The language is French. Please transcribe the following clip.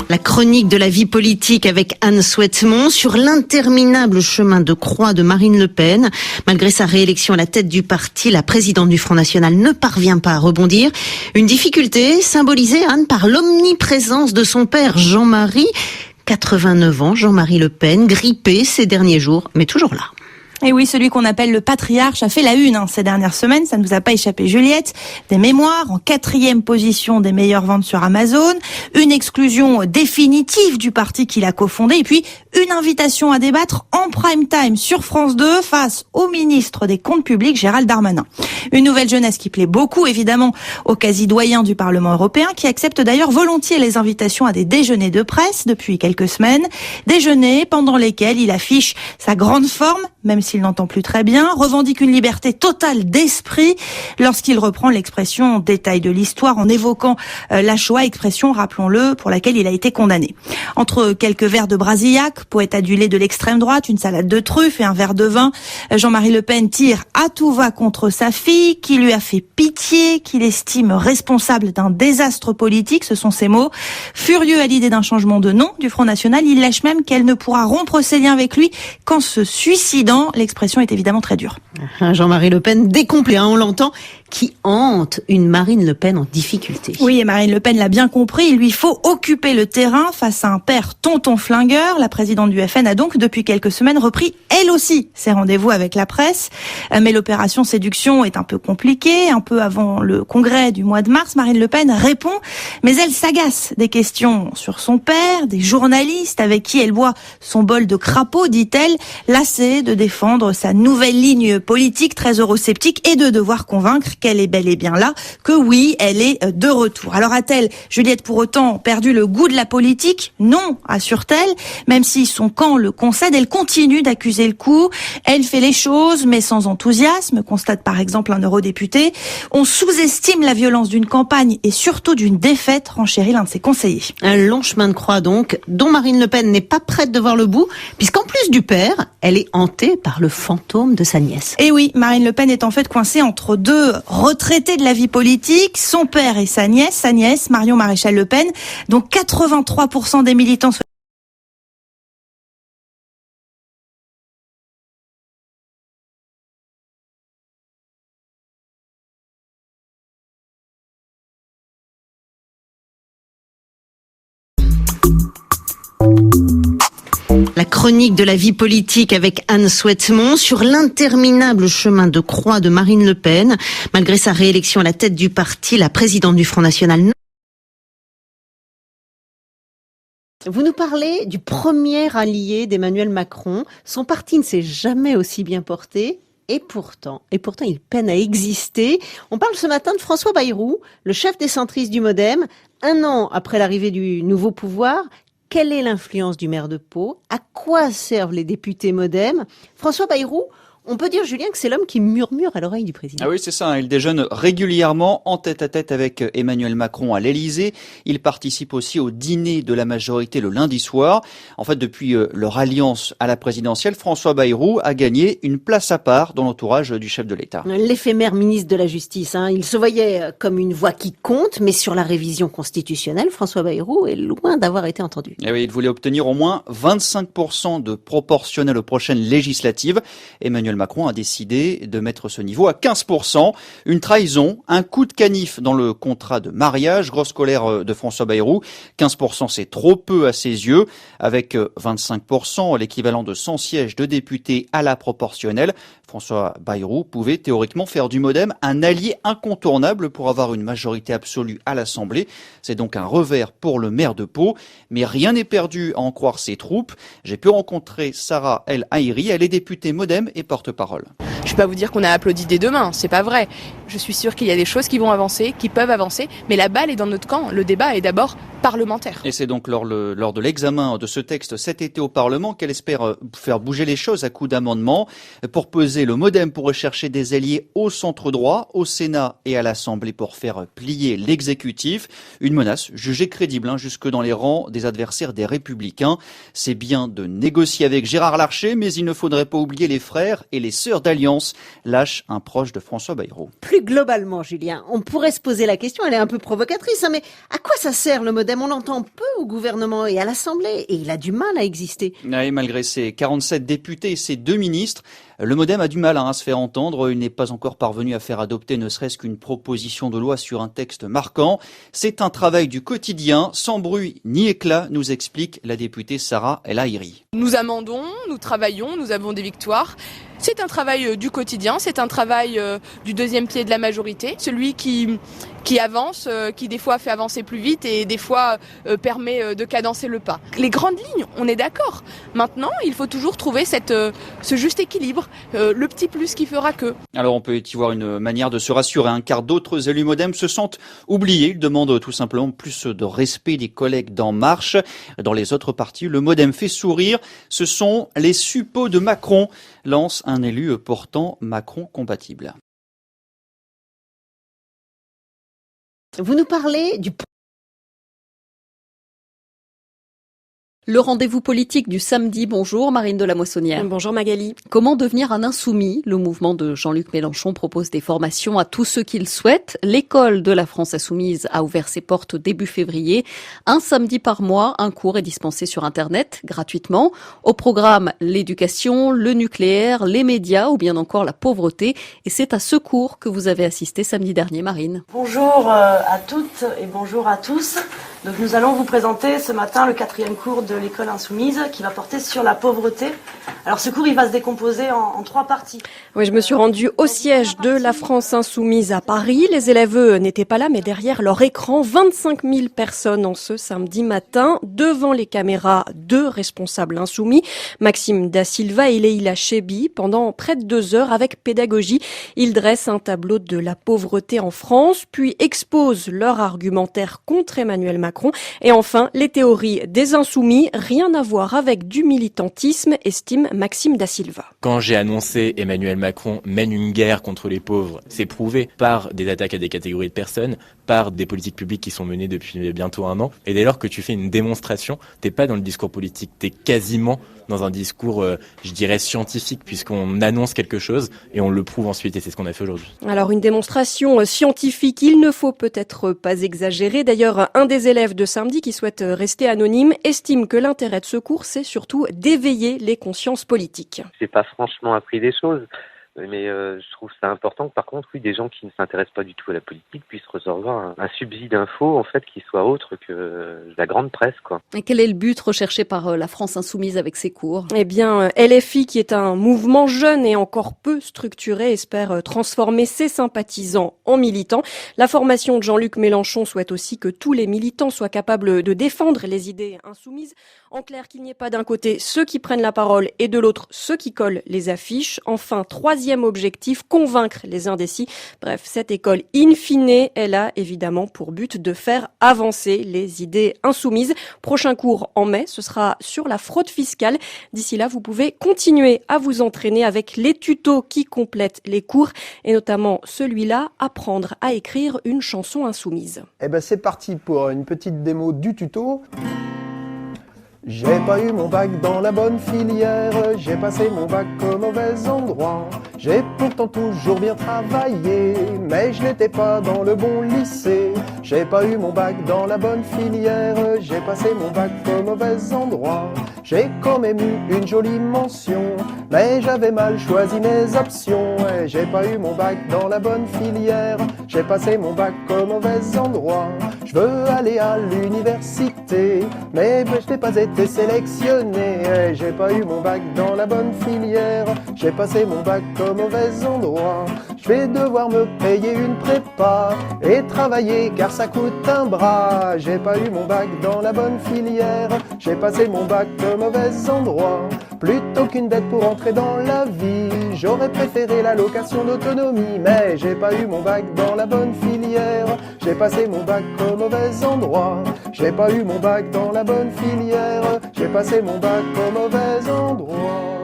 La chronique de la vie politique avec Anne Souhaitemont sur l'interminable chemin de croix de Marine Le Pen. Malgré sa réélection à la tête du parti, la présidente du Front National ne parvient pas à rebondir. Une difficulté symbolisée, Anne, par l'omniprésence de son père Jean-Marie. 89 ans, Jean-Marie Le Pen, grippé ces derniers jours, mais toujours là. Et oui, celui qu'on appelle le patriarche a fait la une ces dernières semaines, ça ne nous a pas échappé, Juliette. Des mémoires en 4e position des meilleures ventes sur Amazon, une exclusion définitive du parti qu'il a cofondé, et puis une invitation à débattre en prime time sur France 2 face au ministre des Comptes publics, Gérald Darmanin. Une nouvelle jeunesse qui plaît beaucoup, évidemment, au quasi-doyen du Parlement européen, qui accepte d'ailleurs volontiers les invitations à des déjeuners de presse depuis quelques semaines. Déjeuners pendant lesquels il affiche sa grande forme, même s'il n'entend plus très bien, revendique une liberté totale d'esprit lorsqu'il reprend l'expression détail de l'histoire en évoquant la Shoah, expression, rappelons-le, pour laquelle il a été condamné. Entre quelques verres de Brasillac, poète adulé de l'extrême droite, une salade de truffes et un verre de vin, Jean-Marie Le Pen tire à tout va contre sa fille, qui lui a fait pitié, qu'il estime responsable d'un désastre politique, ce sont ses mots. Furieux à l'idée d'un changement de nom du Front National, il lâche même qu'elle ne pourra rompre ses liens avec lui qu'en se suicidant. L'expression est évidemment très dure. Jean-Marie Le Pen décomplet, on l'entend, qui hante une Marine Le Pen en difficulté. Oui, et Marine Le Pen l'a bien compris, il lui faut occuper le terrain face à un père tonton flingueur. La présidente du FN a donc depuis quelques semaines repris elle aussi ses rendez-vous avec la presse. Mais l'opération séduction est un peu compliquée. Un peu avant le congrès du mois de mars, Marine Le Pen répond, mais elle s'agace des questions sur son père, des journalistes avec qui elle boit son bol de crapaud, dit-elle, lassée de défendre sa nouvelle ligne politique très eurosceptique et de devoir convaincre qu'elle est bel et bien là, que oui, elle est de retour. Alors a-t-elle, Juliette, pour autant perdu le goût de la politique? Non, assure-t-elle, même si son camp le concède, elle continue d'accuser le coup. Elle fait les choses, mais sans enthousiasme, constate par exemple un eurodéputé. On sous-estime la violence d'une campagne et surtout d'une défaite, renchérit l'un de ses conseillers. Un long chemin de croix donc, dont Marine Le Pen n'est pas prête de voir le bout, puisqu'en plus du père, elle est hantée par le fantôme de sa nièce. Et oui, Marine Le Pen est en fait coincée entre deux retraités de la vie politique, son père et sa nièce Marion Maréchal Le Pen, dont 83% des militants La chronique de la vie politique avec Anne Souhaitemont sur l'interminable chemin de croix de Marine Le Pen. Malgré sa réélection à la tête du parti, la présidente du Front National. Vous nous parlez du premier allié d'Emmanuel Macron. Son parti ne s'est jamais aussi bien porté. Et pourtant, il peine à exister. On parle ce matin de François Bayrou, le chef des centristes du MoDem. 1 an après l'arrivée du nouveau pouvoir, quelle est l'influence du maire de Pau? À quoi servent les députés MoDem? François Bayrou, on peut dire, Julien, que c'est l'homme qui murmure à l'oreille du président. Ah oui, c'est ça. Il déjeune régulièrement en tête-à-tête avec Emmanuel Macron à l'Élysée. Il participe aussi au dîner de la majorité le lundi soir. En fait, depuis leur alliance à la présidentielle, François Bayrou a gagné une place à part dans l'entourage du chef de l'État. L'éphémère ministre de la Justice, il se voyait comme une voix qui compte, mais sur la révision constitutionnelle, François Bayrou est loin d'avoir été entendu. Et oui, il voulait obtenir au moins 25% de proportionnel aux prochaines législatives. Emmanuel Macron a décidé de mettre ce niveau à 15%. Une trahison, un coup de canif dans le contrat de mariage. Grosse colère de François Bayrou. 15%, c'est trop peu à ses yeux. Avec 25%, l'équivalent de 100 sièges de députés à la proportionnelle, François Bayrou pouvait théoriquement faire du MoDem un allié incontournable pour avoir une majorité absolue à l'Assemblée. C'est donc un revers pour le maire de Pau. Mais rien n'est perdu à en croire ses troupes. J'ai pu rencontrer Sarah El Haïri. Elle est députée MoDem et porte-parole. Je ne vais pas vous dire qu'on a applaudi dès demain, c'est pas vrai. Je suis sûre qu'il y a des choses qui vont avancer, qui peuvent avancer, mais la balle est dans notre camp. Le débat est d'abord parlementaire. Et c'est donc lors de l'examen de ce texte cet été au Parlement qu'elle espère faire bouger les choses à coups d'amendements. Pour peser, le MoDem pourrait chercher des alliés au centre droit, au Sénat et à l'Assemblée pour faire plier l'exécutif. Une menace jugée crédible jusque dans les rangs des adversaires des Républicains. C'est bien de négocier avec Gérard Larcher, mais il ne faudrait pas oublier les frères et les sœurs d'Alliance France, lâche un proche de François Bayrou. Plus globalement, Julien, on pourrait se poser la question, elle est un peu provocatrice, mais à quoi ça sert le MoDem? On l'entend peu au gouvernement et à l'Assemblée, et il a du mal à exister. Et malgré ses 47 députés et ses 2 ministres, le MoDem a du mal à se faire entendre. Il n'est pas encore parvenu à faire adopter ne serait-ce qu'une proposition de loi sur un texte marquant. C'est un travail du quotidien, sans bruit ni éclat, nous explique la députée Sarah El Haïry. Nous amendons, nous travaillons, nous avons des victoires. C'est un travail du quotidien, c'est un travail du deuxième pied de la majorité, celui qui avance, qui des fois fait avancer plus vite et des fois permet de cadencer le pas. Les grandes lignes, on est d'accord. Maintenant, il faut toujours trouver ce juste équilibre, le petit plus qui fera que. Alors on peut y voir une manière de se rassurer, car d'autres élus MoDem se sentent oubliés. Ils demandent tout simplement plus de respect des collègues d'En Marche. Dans les autres partis, le MoDem fait sourire. Ce sont les suppôts de Macron, lance un élu pourtant Macron compatible. Vous nous parlez du... Le rendez-vous politique du samedi. Bonjour Marine de la Moissonnière. Bonjour Magali. Comment devenir un insoumis? Le mouvement de Jean-Luc Mélenchon propose des formations à tous ceux qui le souhaitent. L'école de la France insoumise a ouvert ses portes début février. Un samedi par mois, un cours est dispensé sur Internet, gratuitement. Au programme, l'éducation, le nucléaire, les médias ou bien encore la pauvreté. Et c'est à ce cours que vous avez assisté samedi dernier, Marine. Bonjour à toutes et bonjour à tous. Donc nous allons vous présenter ce matin le 4e cours de l'école insoumise qui va porter sur la pauvreté. Alors ce cours il va se décomposer en 3 parties. Oui, je me suis rendue au siège de la France insoumise à Paris. Les élèves eux, n'étaient pas là mais derrière leur écran, 25 000 personnes en ce samedi matin. Devant les caméras, 2 responsables insoumis, Maxime Da Silva et Leïla Chebi. Pendant près de 2 heures avec pédagogie, ils dressent un tableau de la pauvreté en France, puis exposent leur argumentaire contre Emmanuel Macron. Et enfin, les théories des insoumis, rien à voir avec du militantisme, estime Maxime Da Silva. Quand j'ai annoncé Emmanuel Macron mène une guerre contre les pauvres, c'est prouvé par des attaques à des catégories de personnes, par des politiques publiques qui sont menées depuis bientôt 1 an. Et dès lors que tu fais une démonstration, t'es pas dans le discours politique, t'es quasiment dans un discours, je dirais, scientifique, puisqu'on annonce quelque chose et on le prouve ensuite, et c'est ce qu'on a fait aujourd'hui. Alors, une démonstration scientifique, il ne faut peut-être pas exagérer. D'ailleurs, un des élèves de samedi qui souhaite rester anonyme estime que l'intérêt de ce cours, c'est surtout d'éveiller les consciences politiques. J'ai pas franchement appris des choses. Mais je trouve ça important que par contre, oui, des gens qui ne s'intéressent pas du tout à la politique puissent recevoir un subside d'infos en fait qui soit autre que la grande presse, quoi. Et quel est le but recherché par la France insoumise avec ces cours? Eh bien, LFI, qui est un mouvement jeune et encore peu structuré, espère transformer ses sympathisants en militants. La formation de Jean-Luc Mélenchon souhaite aussi que tous les militants soient capables de défendre les idées insoumises. En clair, qu'il n'y ait pas d'un côté ceux qui prennent la parole et de l'autre ceux qui collent les affiches. Enfin, 3e objectif, convaincre les indécis. Bref, cette école, in fine, elle a évidemment pour but de faire avancer les idées insoumises. Prochain cours en mai, ce sera sur la fraude fiscale. D'ici là, vous pouvez continuer à vous entraîner avec les tutos qui complètent les cours et notamment celui-là, apprendre à écrire une chanson insoumise. Eh ben c'est parti pour une petite démo du tuto. J'ai pas eu mon bac dans la bonne filière, j'ai passé mon bac au mauvais endroit. J'ai pourtant toujours bien travaillé, mais je n'étais pas dans le bon lycée. J'ai pas eu mon bac dans la bonne filière, j'ai passé mon bac au mauvais endroit. J'ai quand même eu une jolie mention, mais j'avais mal choisi mes options. Et j'ai pas eu mon bac dans la bonne filière, j'ai passé mon bac au mauvais endroit. Je veux aller à l'université, mais je n'ai pas été sélectionné. Et j'ai pas eu mon bac dans la bonne filière, j'ai passé mon bac au mauvais endroit. Je vais devoir me payer une prépa et travailler car ça coûte un bras. J'ai pas eu mon bac dans la bonne filière, j'ai passé mon bac au mauvais endroit. Plutôt qu'une dette pour entrer dans la vie, j'aurais préféré l'allocation d'autonomie. Mais j'ai pas eu mon bac dans la bonne filière, j'ai passé mon bac au mauvais endroit. J'ai pas eu mon bac dans la bonne filière, j'ai passé mon bac au mauvais endroit.